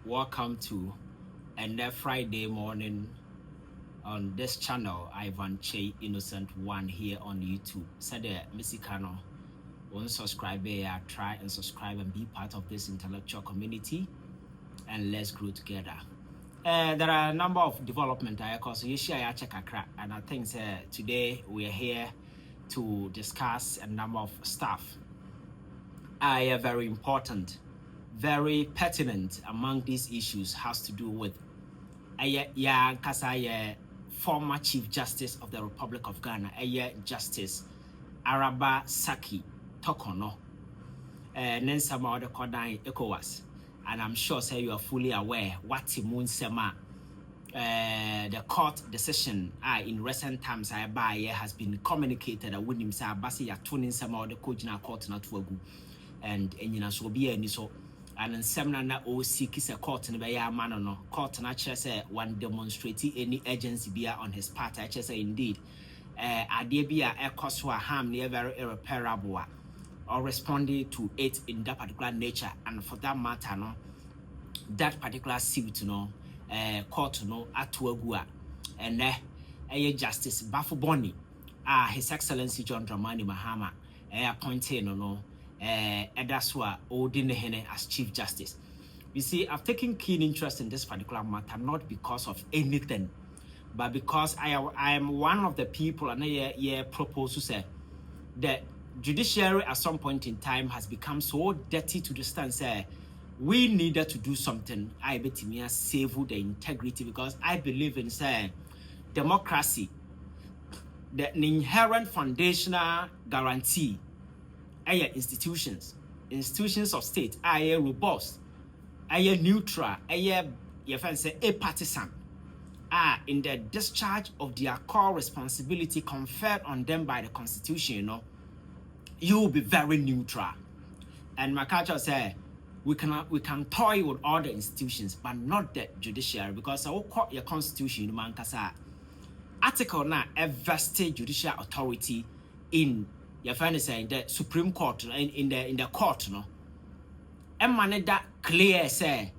welcome to another Friday morning on this channel. Ivan Che Innocent One here on YouTube. Said Misikano, won't subscribe here, try and subscribe and be part of this intellectual community, and let's grow together. There are a number of development because you share check a crack, and I think today we are here to discuss a number of stuff. Very important, very pertinent among these issues has to do with former Chief Justice of the Republic of Ghana, Justice Araba Saki Torkonoo, Nensama the Kodai ECOWAS, and I'm sure you are fully aware what Timun Sema the court decision in recent times has been communicated that with him say basi ya tuning Sema the Kojina court not wagu and so be any so. And semna na o seek is a court in the man no court na say one demonstrating any agency be on his part. I say indeed ade be a cause for harm near very irreparable or responding to it in that particular nature, and for that matter no that particular suit no court no atuagua and Justice Bafuboni His Excellency John Dramani Mahama appointed no and that's why Odinehene as Chief Justice. You see, I've taken keen interest in this particular matter, not because of anything, but because I am one of the people and I propose to say that Judiciary at some point in time has become so dirty to the stand we needed to do something. I bet me save the integrity, because I believe in democracy, the inherent foundational guarantee. Institutions of state are robust, are neutral, a partisan, are in the discharge of their core responsibility conferred on them by the Constitution. You will be very neutral. And my culture say we can toy with all the institutions, but not the judiciary, because our court your Constitution man kasa article na a vested judicial authority in your friend is saying the Supreme Court in the court, no. And man that clear say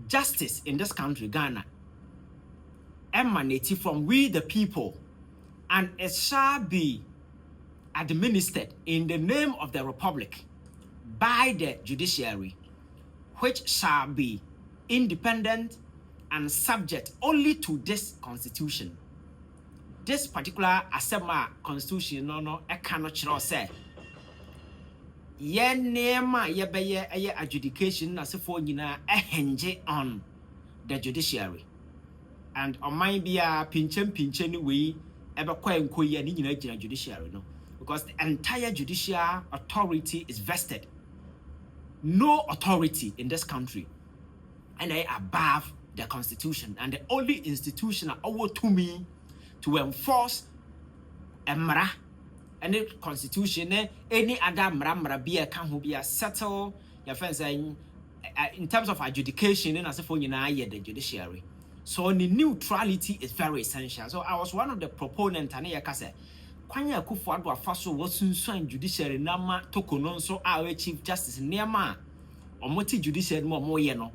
justice in this country, Ghana, emanating from we the people, and it shall be administered in the name of the Republic by the Judiciary, which shall be independent and subject only to this Constitution. This particular Asema Constitution, I cannot say. Ye nema ye beye adjudication as if hinge on the Judiciary. And on my be a pinchen way ever quite Judiciary, no. Because the entire judicial authority is vested. No authority in this country, and they are above the Constitution, and the only institution over to me to enforce a mra and the Constitution, any other mra be a can be a settle your friends saying in terms of adjudication and as if the Judiciary. So the neutrality is very essential. So I was one of the proponents and I say Kwanya Kufuadwa Faso was soon Judiciary Nama Torkonoo so our Chief Justice Nema or Moti Judiciary more yeno.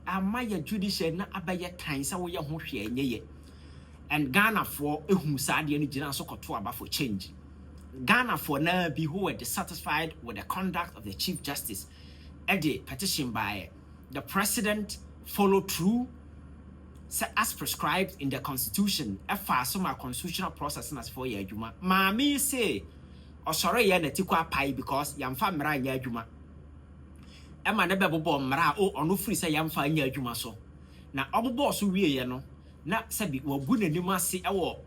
Amaya Judiciary na abaya time sa we ye. And Ghana for Ehumsadi and Jina Sokotoaba for change. Ghana for now be who were dissatisfied with the conduct of the Chief Justice. Eddie petition by the President follow through as prescribed in the Constitution. My constitutional process as for ye juma. Mami say or sorry ya netikwa pai because yamfa mra nya juma. Emma ne bebo mra o onu free say yamfa nya juma so. Na obobo so wie ye no. Na sabi wagu nanim ase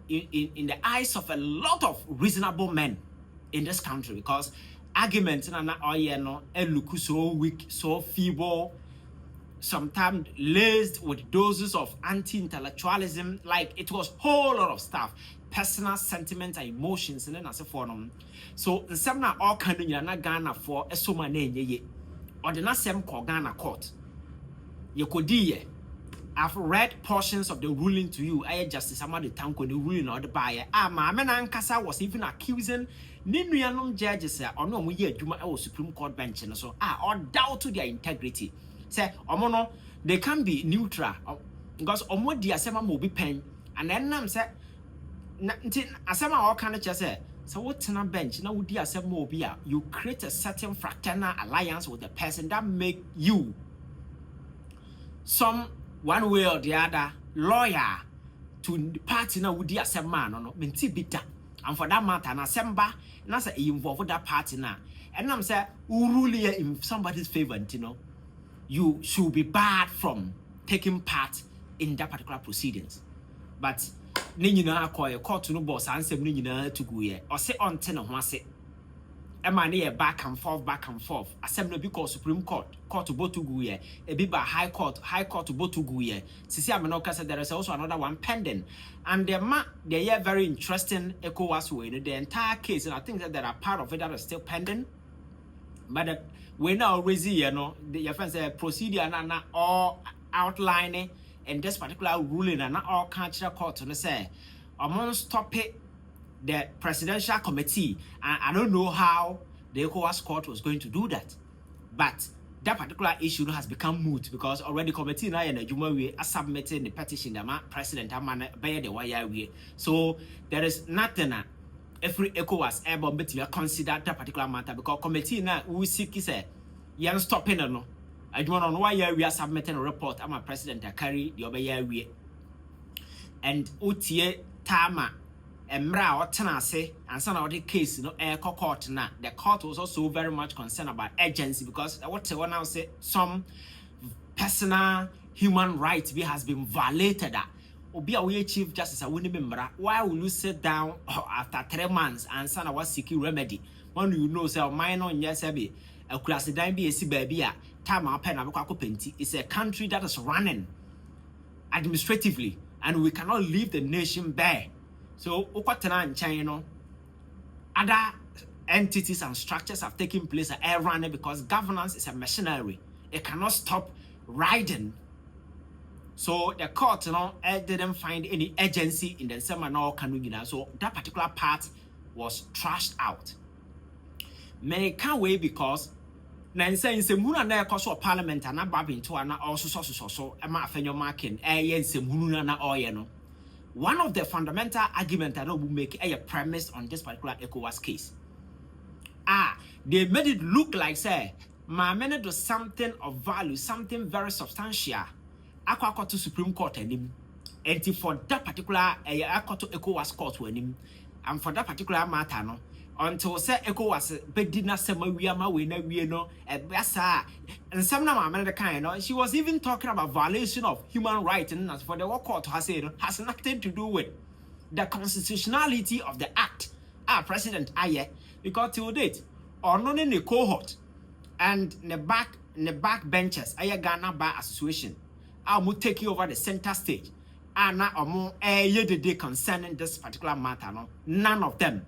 in the eyes of a lot of reasonable men in this country, because arguments na oye no look so weak, so feeble, sometimes laced with doses of anti-intellectualism, like it was whole lot of stuff, personal sentiments and emotions, and then as a form. So some na all kind of na Ghana for a so many ye or the na same Ghana court. You could I've read portions of the ruling to you. I Justice Amadi Tanko the ruling or the buyer. Mama Kasa was even accusing Ninuanum judges or no Juma Supreme Court bench and so or doubt to their integrity. Say Omono they can be neutral because omo di asema mo be pen and then nam say asema all kind of just say so what's on a bench now would asema be you create a certain fraternal alliance with the person that make you some one way or the other lawyer to the party now would asema no menti bita and for that matter na semba na say involve that party now and I'm say who rule in somebody's favor, you know, you should be barred from taking part in that particular proceedings. But ni nyina akoye court no boss ansem ni nyina to go here or say on ten ho ase e ma na back and forth asem no because Supreme Court to both to go here e be by high court to both to go here sisi amenoka said there is also another one pending and they are very interesting ECOWAS way the entire case, and I think that there are part of it that is still pending. But we now raising, you know, the friends procedure and all outlining in this particular ruling and not all cultural court to say, I'm going to stop it. The presidential committee, and I don't know how the ECOWAS Court was going to do that, but that particular issue has become moot because already committee now and the are submitting the petition the president by the wire. So there is nothing. Every ECOWAS able to consider that particular matter because committee now we seek say you stopping no. I don't know why we are submitting a report. I'm a president to carry the other year and utie tama emra or tenase and some of the case no court na the court was also very much concerned about agency because what one now say some personal human rights has been violated. Obi a we chief justice a woni memra why will you sit down after 3 months and sana was seeking remedy when you know say mine on yesabe a class dan bi esi baby a time up na akwa penti is a country that is running administratively and we cannot leave the nation bare. So ukwatena nchen no other entities and structures have taken place at running because governance is a machinery. It cannot stop riding. So the court, you know, didn't find any agency in the seminar canon. So that particular part was trashed out. Many can't wait because Nancy in Semuna na koso parliament and not babbing to an also so Afenyo marking Semuna na oyeno. One of the fundamental arguments that will make a premise on this particular ECOWAS case. They made it look like say my man do something of value, something very substantial. Akwa to Supreme Court and for that particular akwa to ECOWAS Court and for that particular matter no until say ECOWAS bedina sema we ama we na we no ebasa and some na ma kind no she was even talking about violation of human rights and as for the court has said has nothing to do with the constitutionality of the act president aye because till date or none in the cohort and the back benches aye Ghana Bar Association I'm taking over the center stage. And now the day concerning this particular matter. No, none of them.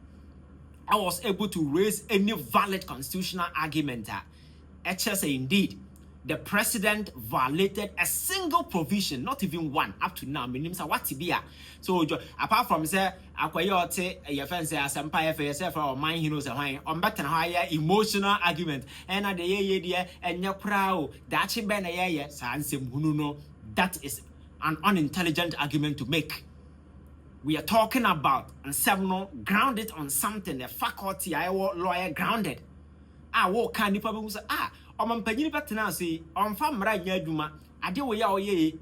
I was able to raise any valid constitutional argument. Say indeed, the president violated a single provision, not even one, up to now. So apart from say, your friends say asampa FSF or mind he knows on better higher emotional argument. And at the year and your proud that she been a year, that is an unintelligent argument to make. We are talking about and several grounded on something, the faculty I lawyer grounded. What kind of people say, on penny patenancy, on farm right near Duma, I do we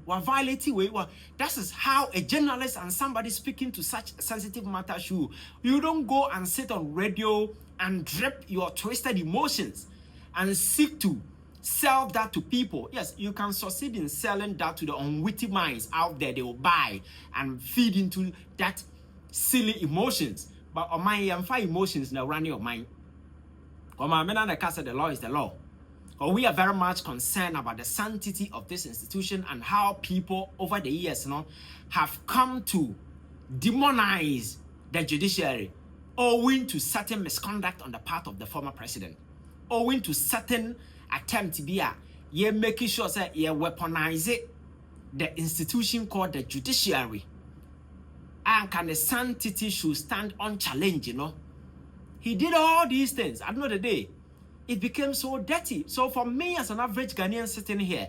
violating way. That is how a journalist and somebody speaking to such sensitive matter should. You don't go and sit on radio and drip your twisted emotions and seek to sell that to people. Yes, you can succeed in selling that to the unwitty minds out there. They will buy and feed into that silly emotions. But on my emotions now running your mind. Well, my men and the law is the law. But we are very much concerned about the sanctity of this institution and how people over the years have come to demonize the judiciary owing to certain misconduct on the part of the former president, owing to certain attempt to be making sure that you weaponize it, the institution called the judiciary, and can the sanctity should stand unchallenged. He did all these things. At the end of the day, it became so dirty. So for me as an average Ghanaian sitting here,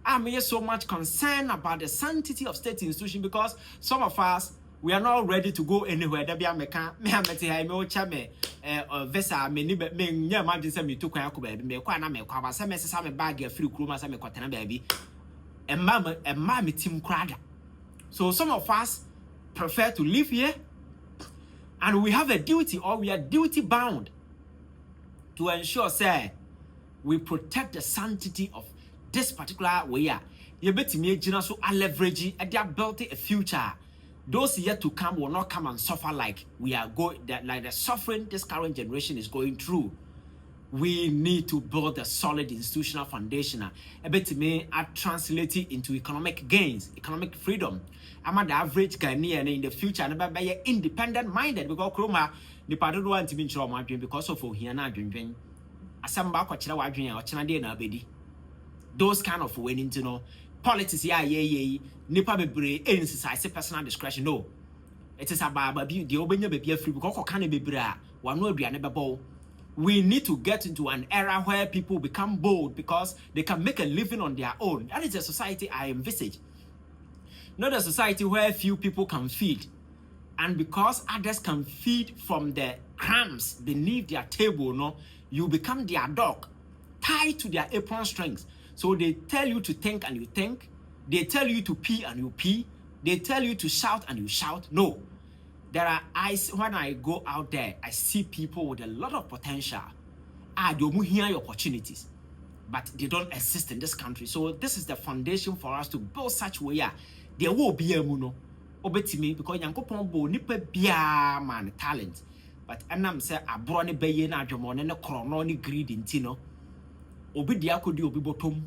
I'm so much concerned about the sanctity of state institution because some of us, we are not ready to go anywhere. There be a meka me amete ha me ocha me visa me ni me nya imagine say me to kwan akọ baby me kwa na me kwa ba say me sesa me bag free kuruma say me kwatena baby emma me team krada. So some of us prefer to live here, and we have a duty, or we are duty bound to ensure say we protect the sanctity of this particular way. You bet me gina so a leverage and they are building a future. Those yet to come will not come and suffer like we are going, like the suffering this current generation is going through. We need to build a solid institutional foundation. A bit me I translate it into economic gains, economic freedom. I'm the average Ghanaian in the future and be independent minded because Kroma the part don't want to be trauma because of here na dream. Asamba kwachira wadwen or china na bedi. Those kind of winning to know politics nipa bebre exercise personal discretion. No, it is about the obenya baby free because can bebre one no aduane bebo. We need to get into an era where people become bold because they can make a living on their own. That is a society I envisage. Not a society where few people can feed, and because others can feed from the crumbs beneath their table, no, you become their dog, tied to their apron strings. So they tell you to think and you think. They tell you to pee and you pee. They tell you to shout and you shout. No. There are eyes when I go out there, I see people with a lot of potential. I don't hear opportunities, but they don't exist in this country. So this is the foundation for us to build such way. There will be a muno obetimi because yankopon bo nipa bia man talent. But anam say abro ne beye na adwomo ne krono ne greed ntino. Obi dia kodi obi botom.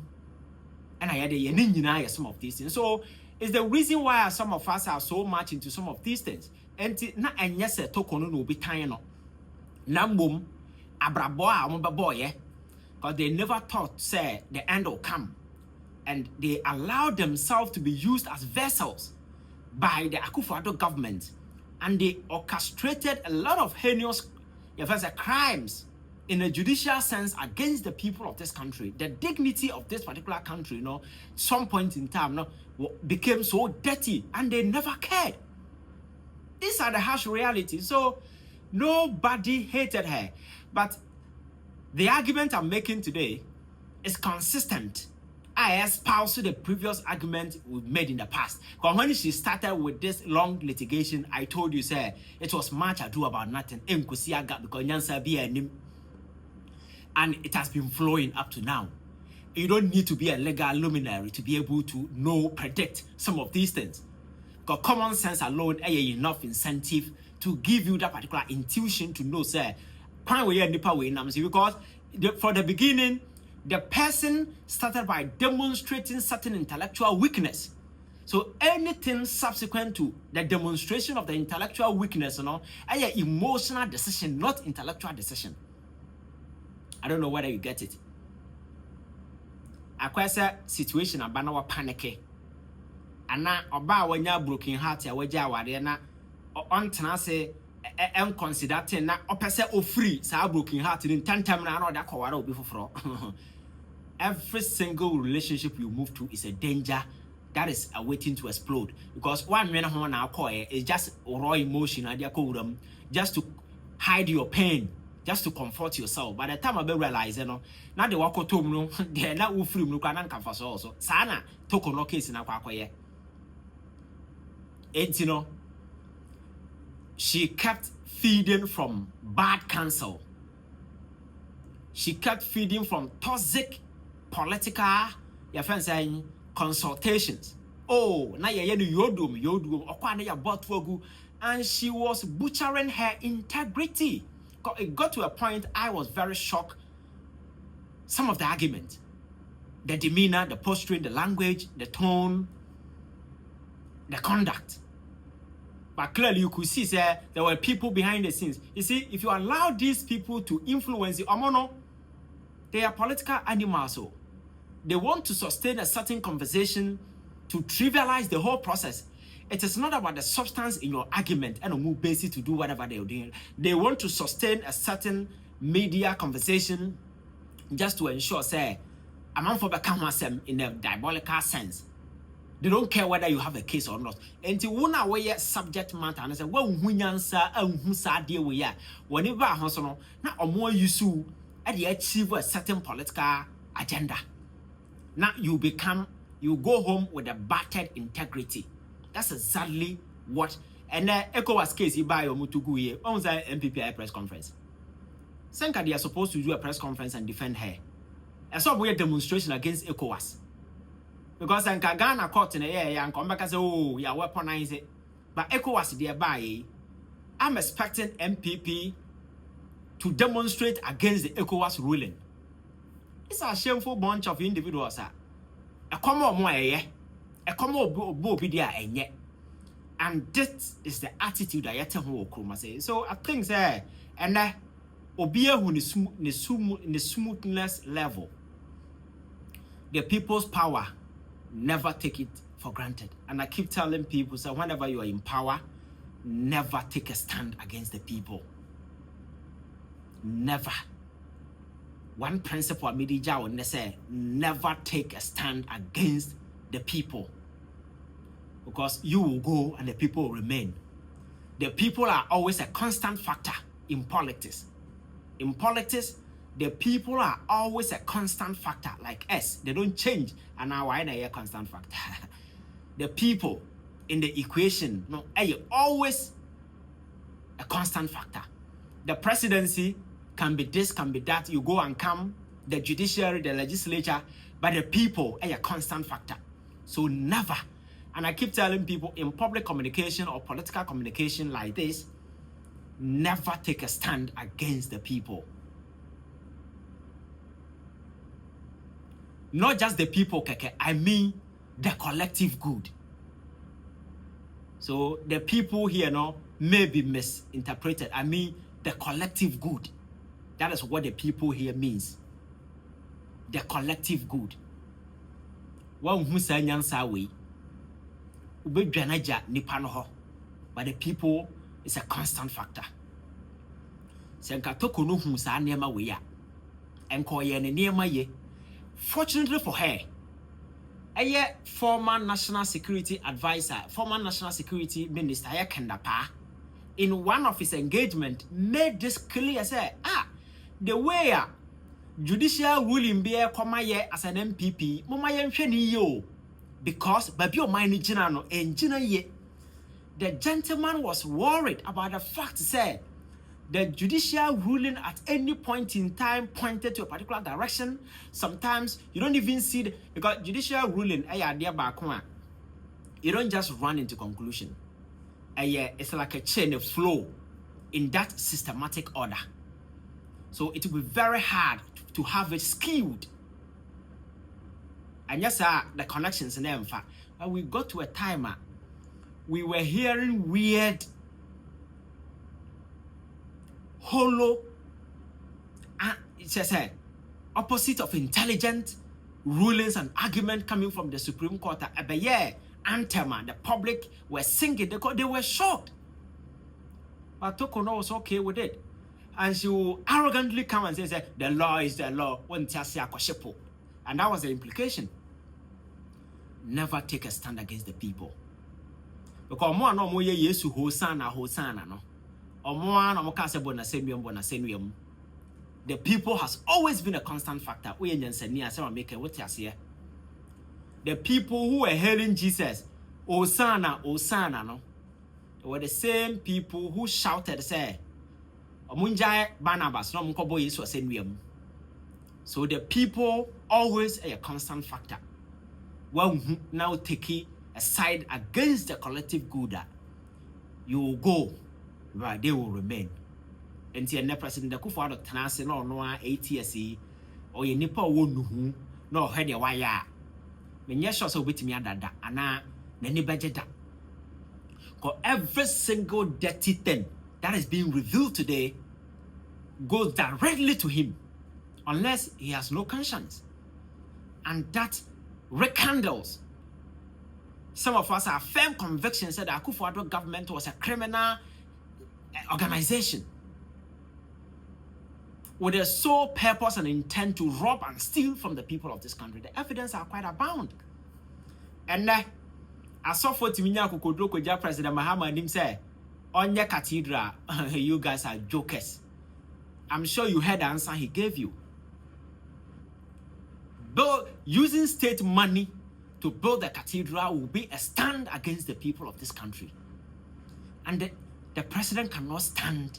And I had a some of these things. So it's the reason why some of us are so much into some of these things. And na yes, Torkonoo no be tying up. Nambum abraboa boy, because they never thought say the end will come. And they allowed themselves to be used as vessels by the Akufo-Addo government. And they orchestrated a lot of heinous crimes in a judicial sense against the people of this country. The dignity of this particular country, some point in time, became so dirty and they never cared. These are the harsh realities. So nobody hated her. But the argument I'm making today is consistent. I espouse the previous argument we made in the past. Because when she started with this long litigation, I told you, sir, it was much ado about nothing. And it has been flowing up to now. You don't need to be a legal luminary to be able to predict some of these things. Because common sense alone is enough incentive to give you that particular intuition to know, sir, because for the beginning, the person started by demonstrating certain intellectual weakness. So anything subsequent to the demonstration of the intellectual weakness, is an emotional decision, not intellectual decision. I don't know whether you get it. Akwasa situation abana panic. Ana oba wanya broken heart ya waja aware na ontena se consider ten na opese ofree sa broken heart ni tantam na oda kwara obi foforo. Every single relationship you move to is a danger that is awaiting to explode, because one man ho na akoye is just raw emotion and just to hide your pain, just to comfort yourself. By the time I be realize now the wako tom no they na wo free no kwa na nkamfa so so sana Torkonoo case na kwa akoye. She kept feeding from bad counsel. She kept feeding from toxic political consultations. Oh, na yodum okwa na ya botwogu, and she was butchering her integrity. It got to a point I was very shocked. Some of the argument, the demeanor, the posturing, the language, the tone, the conduct. But clearly you could see there were people behind the scenes. You see, if you allow these people to influence you, they are political animals. So they want to sustain a certain conversation to trivialize the whole process. It is not about the substance in your argument and move basic to do whatever they're doing. They want to sustain a certain media conversation just to ensure, say, a man for become in a diabolical sense. They don't care whether you have a case or not. Until one away subject matter and say, well, wunyansa and whosa dear we are. Whenever Honsono, now or more you sue at the achieve a certain political agenda. Now you go home with a battered integrity. That's exactly what. And ECOWAS case, you buy your Mutugu on the NPP press conference. Senka, they are supposed to do a press conference and defend her. And so we demonstration against ECOWAS. Because in Ghana court in the air and come back and say, oh, yeah, weaponize it. But ECOWAS thereby, I'm expecting MPP to demonstrate against the ECOWAS ruling. It's a shameful bunch of individuals. A common way, a common bobidia, and this is the attitude I say. So I think say, and obia who in the smoothness level, the people's power. Never take it for granted. And I keep telling people, so whenever you are in power, never take a stand against the people. Never. One principle of media will say, never take a stand against the people. Because you will go and the people will remain. The people are always a constant factor in politics. In politics, the people are always a constant factor, like us. They don't change, and now why are a constant factor? The people in the equation, no, are always a constant factor. The presidency can be this, can be that. You go and come, the judiciary, the legislature, but the people are a constant factor. So never, and I keep telling people in public communication or political communication like this, never take a stand against the people. Not just the people, Keke, I mean the collective good. So the people here now may be misinterpreted. I mean the collective good. That is what the people here means. The collective good. One who say nyansa we ube dwanaja nipa no ho, but the people is a constant factor. Senka Torkonoo hu sa niema we ya. Enko ye ne niema ye. Fortunately for her, a former national security advisor, former national security minister, Kendapa, in one of his engagement, made this clear. Say, the way judicial ruling be a as an MPP, mama yo, because baby o mine no engineer ye. The gentleman was worried about the fact say the judicial ruling at any point in time pointed to a particular direction. Sometimes you don't even see because judicial ruling, you don't just run into conclusion. It's like a chain of flow in that systematic order. So it will be very hard to have it skewed. And yes, the connections in them. But we got to a time we were hearing weird, hollow, it's a opposite of intelligent rulings and argument coming from the Supreme Court. Anthem, the public were singing because they were shocked. But Torkonoo was okay with it. And she will arrogantly come and say, the law is the law. And that was the implication. Never take a stand against the people. Because more no more Yesu Hosanna no. The people has always been a constant factor. The people who were hailing Jesus, Hosanna, Hosanna, no, they were the same people who shouted, say, Barnabas, no, so the people always a constant factor. Well, now taking a side against the collective good, you will go, but they will remain. And the President Akufo-Addo Tanase no ATSE or ye nipa wonu no head ya wire. Menye sure so betimi adada ana nani budget. Because every single dirty thing that is being revealed today goes directly to him, unless he has no conscience. And that rekindles some of us are firm convictions that the Akufo-Addo government was a criminal organization. with the sole purpose and intent to rob and steal from the people of this country. The evidence are quite abound. And I saw for Timinya Kukodrokoja President Mahama and him say, on your cathedral, you guys are jokers. I'm sure you heard the answer he gave you. Using state money to build the cathedral will be a stand against the people of this country. And the president cannot stand,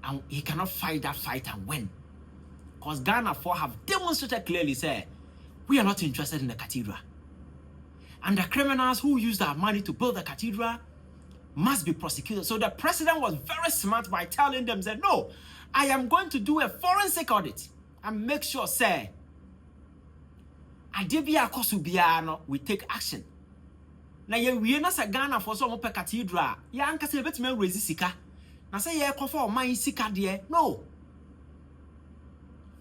and he cannot fight that fight and win. Because Ghana 4 have demonstrated clearly, say, we are not interested in the cathedral. And the criminals who used our money to build the cathedral must be prosecuted. So the president was very smart by telling them, say, no, I am going to do a forensic audit and make sure, say, we take action. Now, we na sa Ghana for some open cathedral. Ya anka se betime raise sika. Na say ye kofo o man sika de. No.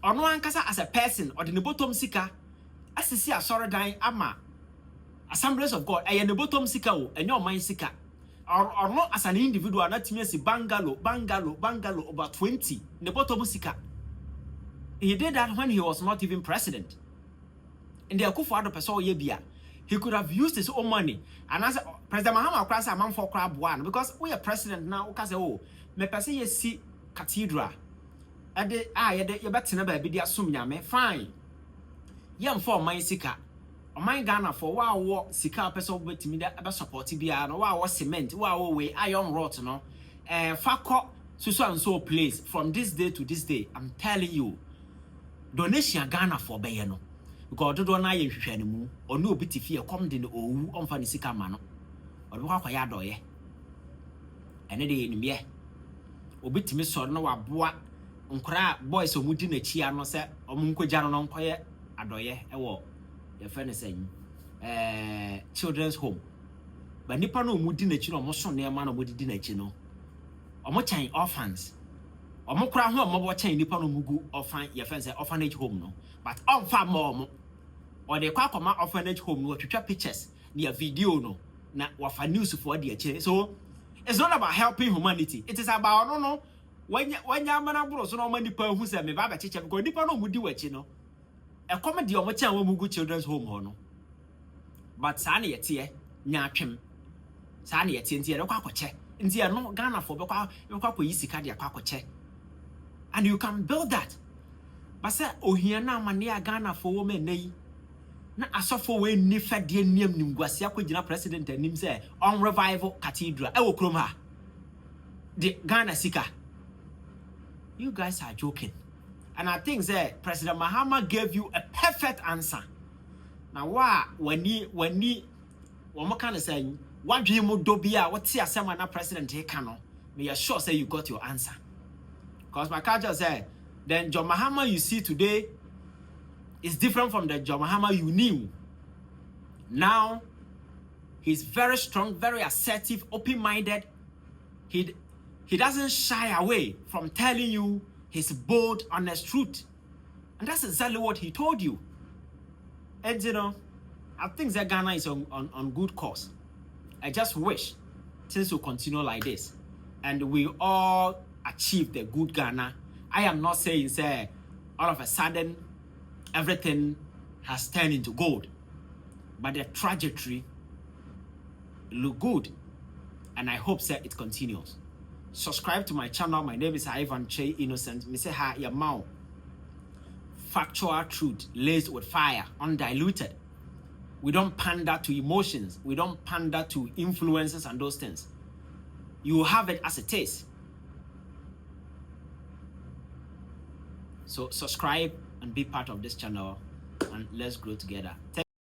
Ono ankasa as a person or the bottom sika. Asisi asore dan ama Assemblies of God. Aye the bottom sika o enyo man sika. Or not as an individual na timi si bungalow about 20 the bottom sika. He did that when he was not even president. In the Akufo-Addo person ye bia. He could have used his own money. And as President Mahama Krasa a man for crab one, because we are president now, because me person ye see cathedral. And the you better never be the assume fine. Yam for my sika. O my Ghana for wow sika person with me that about support bia no wow cement, wow way iron rot no. Fako so and so place from this day to this day. I'm telling you, donation Ghana for bayano. Because do na ye hwehwe ne mu ono obi tifie kom de ne owu omfa ne sika ma no obi kwa ya doye ene de enum ye obi timi so no waboa nkra boys omudi na chia no se omunkogya no nkoye adoye ewo ye fe ne san children's home ba nipa no omudi na chi no omoso ne ma no omudi na chi no omo chan orphans omo kura ho omo bo chan nipa no mugu orphan ye fe say orphanage home no but on farm more or the kwakoma orphanage home no twetwa pictures near video no na wafa news for the che. So it's not about helping humanity, it is about no when ya mana bro so no mani pa hu se me ba ba cheche because nipa no mudi wachi no e comedy o mo chan wa mugu children's home ho no but sa na yete nya atwem sa na yete ntie de kwa kwache ntie no Ghana for be kwa yisika de kwa kwache, and you can build that. But say ohia na amane a Ghana for women nei na asofo we ni fade niam nimguase akogina president anim say on revival cathedral e wo krom ha the Ghana sika. You guys are joking. And I think that President Mahama gave you a perfect answer. Now when mo kind of say what dream mo do bia what see asema na president he can me sure say you got your answer. Because my culture said then John Mahama you see today is different from the John Mahama you knew. Now, he's very strong, very assertive, open-minded. He doesn't shy away from telling you his bold, honest truth. And that's exactly what he told you. And you know, I think that Ghana is on good course. I just wish things will continue like this. And we all achieve the good Ghana. I am not saying, say, all of a sudden, everything has turned into gold. But the trajectory look good. And I hope, say, it continues. Subscribe to my channel. My name is Ivan Che Innocent. Me say ha your mouth. Factual truth laced with fire, undiluted. We don't pander to emotions. We don't pander to influences and those things. You have it as it is. So subscribe and be part of this channel, and let's grow together.